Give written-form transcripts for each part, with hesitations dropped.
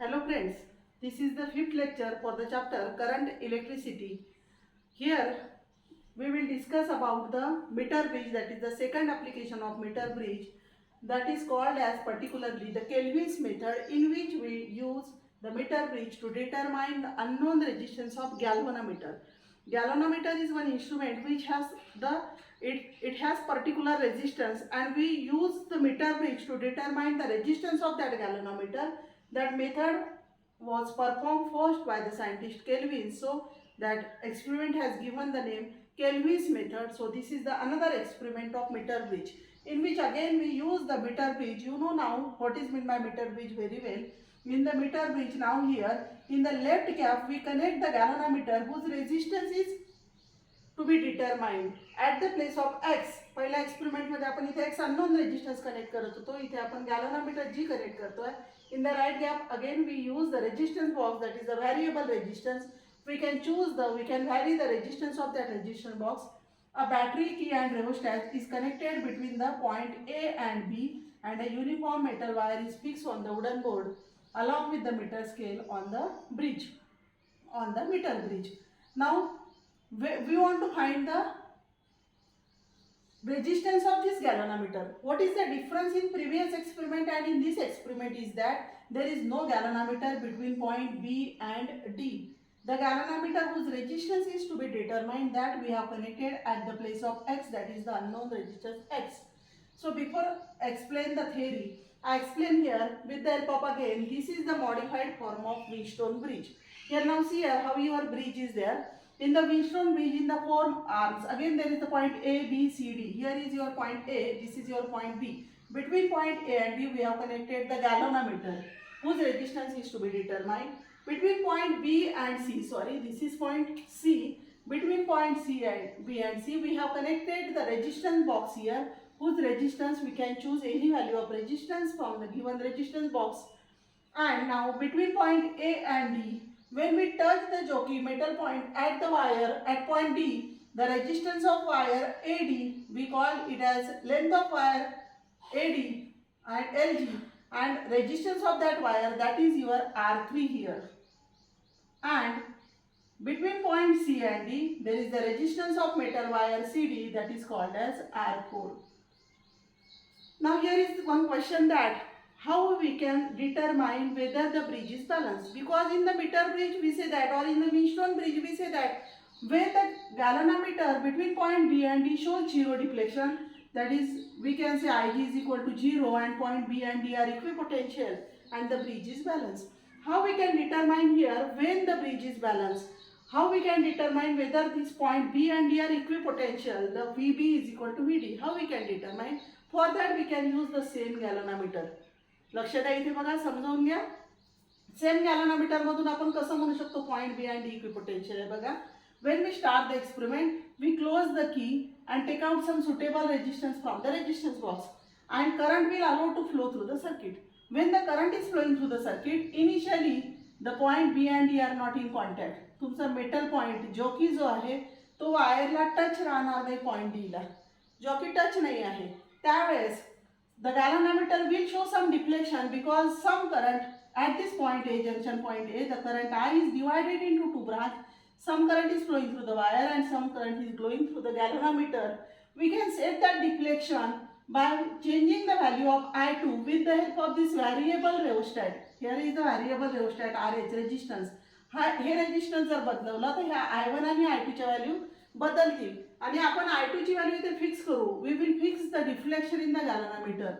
Hello friends, this is the fifth lecture for the chapter Current Electricity. Here we will discuss about the meter bridge, that is the second application of meter bridge, that is called as particularly the Kelvin's method, in which we use the meter bridge to determine the unknown resistance of galvanometer. Galvanometer is one instrument which has it has particular resistance, and we use the meter bridge to determine the resistance of that galvanometer. That method was performed first by the scientist Kelvin, so that experiment has given the name Kelvin's method. So this is the another experiment of meter bridge, in which again we use the meter bridge. You know now what is meant by meter bridge very well. In the meter bridge, now here in the left cap we connect the galvanometer whose resistance is to be determined at the place of x. पहिल्या experiment मध्ये आपण इथे x unknown resistance connect करत होतो, इथे आपण गॅलोनोमीटर जी connect करतोय. In the right gap again we use the resistance box, that is the variable resistance. We can vary the resistance of that resistance box. A battery key and rheostat is connected between the point A and B, and a uniform metal wire is fixed on the wooden board along with the meter scale on the meter bridge. Now we want to find the resistance of this galvanometer. What is the difference in previous experiment and in this experiment is that there is no galvanometer between point B and D. The galvanometer whose resistance is to be determined, that we have connected at the place of x, that is the unknown resistance x. So before explain the theory, I explain here with the help of again, this is the modified form of Wheatstone bridge. Here now see here how your bridge is there. In the Wheatstone bridge, in the four arms, again there is the point A, B, C, D. Here is your point A, this is your point B. Between point A and B, we have connected the galvanometer, whose resistance is to be determined. Between point B and C, this is point C. Between point C and B and C, we have connected the resistance box here, whose resistance we can choose any value of resistance from the given resistance box. And now between point A and D, when we touch the jockey metal point at the wire at point D, the resistance of wire AD, we call it as length of wire AD and LG, and resistance of that wire, that is your R3 here. And between point C and D, there is the resistance of metal wire CD, that is called as R4. Now here is one question, that how we can determine whether the bridge is balanced, because in the meter bridge we say that, or in the Wheatstone bridge we say that where the galvanometer between point B and D shows zero deflection, that is we can say Ig is equal to 0 and point B and D are equipotential and the bridge is balanced. How we can determine here when the bridge is balanced? How we can determine whether this point B and D are equipotential, the VB is equal to VD? How we can determine? For that we can use the same galvanometer. लक्ष द्या इथे बघा, समजावून घ्या. Same गॅलोनोमीटर मधून आपण कसं म्हणू शकतो point B and D equipotential आहे बघा. When we start the experiment, we close the key and take out some suitable resistance from the resistance box, and current will allow to flow through the circuit. When the current is flowing through the circuit, initially the point B and D are not in contact. तुमचा metal point jockey जो आहे तो वायरला touch राहणार नाही point D ला, jockey touch नाही आहे. त्यावेळेस the galvanometer will show some deflection, because some current at this point A, junction point A, the current I is divided into two branches. Some current is flowing through the wire and some current is flowing through the galvanometer. We can set that deflection by changing the value of I2 with the help of this variable rheostat. Here is the variable rheostat RH, resistance. Hey resistance जर बदलवलं तर ह्या I1 आणि I2 च्या value बदलतील, आणि आपण I2 ची value इथे फिक्स करू. We will fix the deflection in the galvanometer.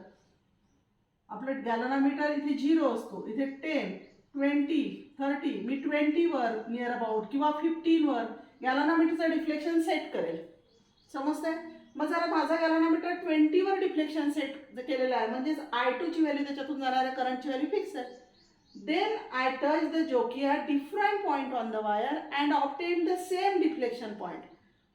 आपलं गॅलोनोमीटर इथे 0 असतो, इथे 10, 20, 30, मी 20 वर नियर अबाउट किंवा 15 वर गॅलोनोमीटरचं डिफ्लेक्शन सेट करेल. समजतंय? मग जरा माझा गॅलोनोमीटर 20 वर डिफ्लेक्शन सेट केलेला आहे, म्हणजे I2 ची व्हॅल्यू, त्याच्यातून जाणाऱ्या करंटची व्हॅल्यू फिक्स आहे. Then I touch the jockey at different point on the wire and obtain the same deflection point.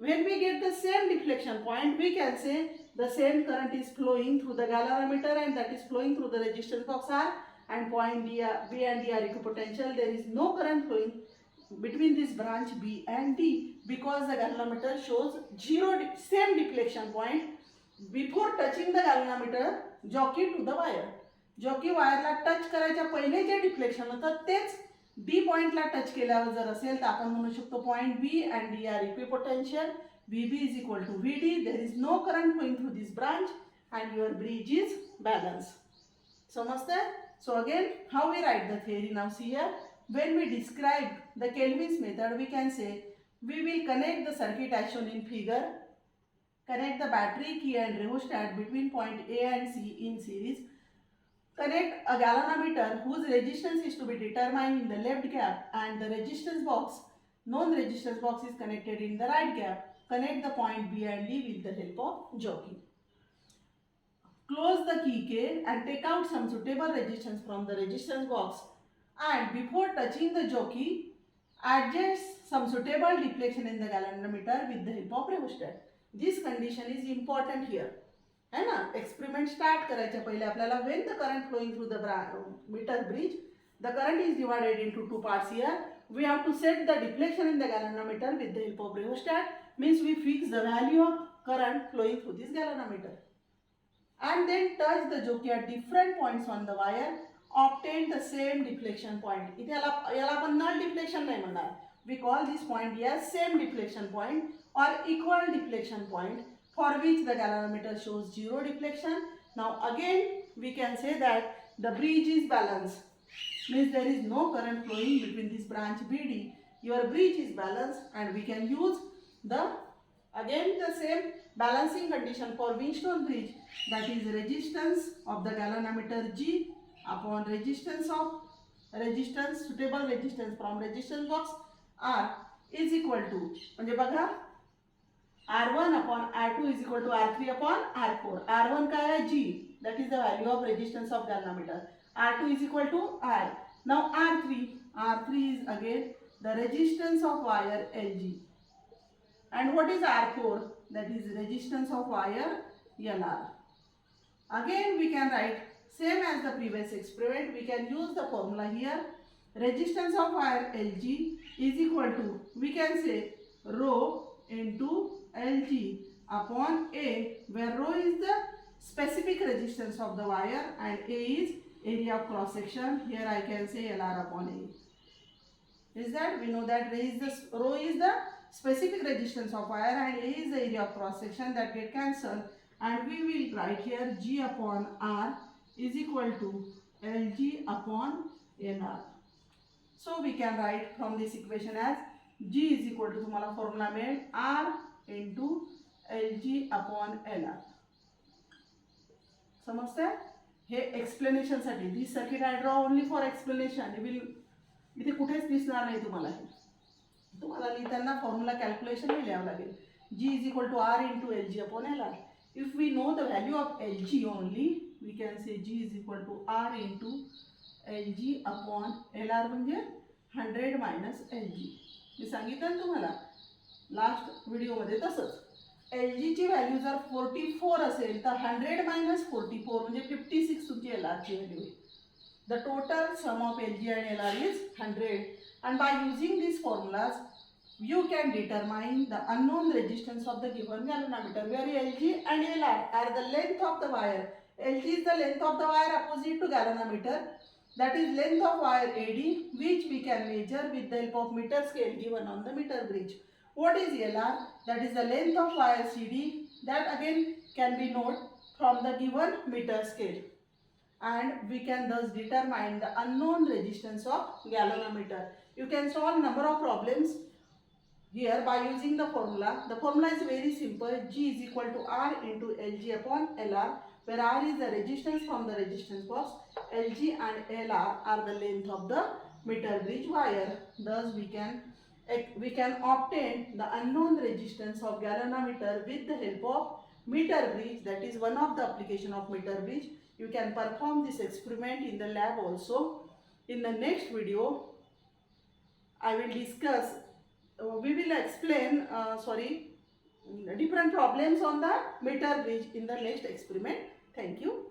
When we get the same deflection point, we can say the same current is flowing through the galvanometer and that is flowing through the resistance box R, and point B and D are equipotential. There is no current flowing between this branch B and D, because the galvanometer shows same deflection point before touching the galvanometer jockey to the wire. Jockey वायरला touch करायच्या पहिले जे deflection होतं तेच D पॉइंटला touch केल्यावर जर असेल तर आपण म्हणू शकतो point B and D are equipotential. VB is equal to VD. There is no current flowing through this branch and your bridge is balanced. समजते? So again, how we write the theory now? See here, when we describe the Kelvin's method, we can say we will connect the circuit as shown in figure. Connect the battery, key and rheostat between point A and C in series. Connect a galvanometer whose resistance is to be determined in the left gap and the resistance box, known resistance box, is connected in the right gap. Connect the point B and D with the help of jockey. Close the key K and take out some suitable resistance from the resistance box, and before touching the jockey, adjust some suitable deflection in the galvanometer with the help of rheostat. This condition is important here. है ना. Experiment start करायच्या पहिले आपल्याला when the current flowing through the metre bridge, the current is divided into two parts here. We have to set the deflection in the galvanometer with the help of rheostat. Means we fix the value of current flowing through this galvanometer and then touch the jockey at different points on the wire. Obtain the same deflection point. इथे याला आपण null deflection नाही म्हणणार. We call this point here same deflection point or equal deflection point, for which the galvanometer shows zero deflection. Now again we can say that the bridge is balanced. Means there is no current flowing between this branch BD. Your bridge is balanced and we can use the same balancing condition for Wheatstone bridge, that is resistance of the galvanometer G upon resistance suitable resistance from resistance box R is equal to, म्हणजे बघा R1 upon R2 is equal to R3 upon R4. R1 काय आहे G, that is the value of resistance of galvanometer. R2 is equal to R. Now R3 is again the resistance of wire LG. And what is R4? That is resistance of wire LR. Again we can write same as the previous experiment. We can use the formula here. Resistance of wire LG is equal to, we can say rho into LG upon A, where rho is the specific resistance of the wire and A is area of cross section. Here I can say LR upon A. Is that we know that rho is the specific resistance of wire and A is the area of cross section, that get cancelled, and we will write here G upon R is equal to LG upon LR. So we can write from this equation as G is equal to, तुम्हाला formula मिळेल R into LG upon LR. समजते? हे explanation साठी. This circuit I draw only for explanation. इथे कुठेच दिसणार नाही तुम्हाला. हे तुम्हाला लिहिताना फॉर्म्युला कॅल्क्युलेशन हे लिहावं लागेल. G is equal to R into LG upon LR. If we know the value of LG only, we can say G is equal to R into LG upon LR, म्हणजे 100 minus LG. मी सांगितलं तुम्हाला last व्हिडिओमध्ये तसंच. LG ची value जर 44 असेल तर 100 minus 44 म्हणजे 56 तुमची LR ची व्हॅल्यू आहे. The total sum of LG and LR is 100, and by using these formulas you can determine the unknown resistance of the given galvanometer, where LG and LR are the length of the wire. LG is the length of the wire opposite to galvanometer, that is length of wire AD, which we can measure with the help of meter scale given on the meter bridge. What is LR? That is the length of wire CD, that again can be known from the given meter scale, and we can thus determine the unknown resistance of galvanometer. You can solve number of problems here by using the formula. The formula is very simple. G is equal to R into LG upon LR, where R is the resistance from the resistance box. LG and LR are the length of the meter bridge wire. Thus we can obtain the unknown resistance of galvanometer with the help of meter bridge. That is one of the application of meter bridge. You can perform this experiment in the lab also. In the next video I will discuss, we will explain different problems on the meter bridge in the next experiment. Thank you.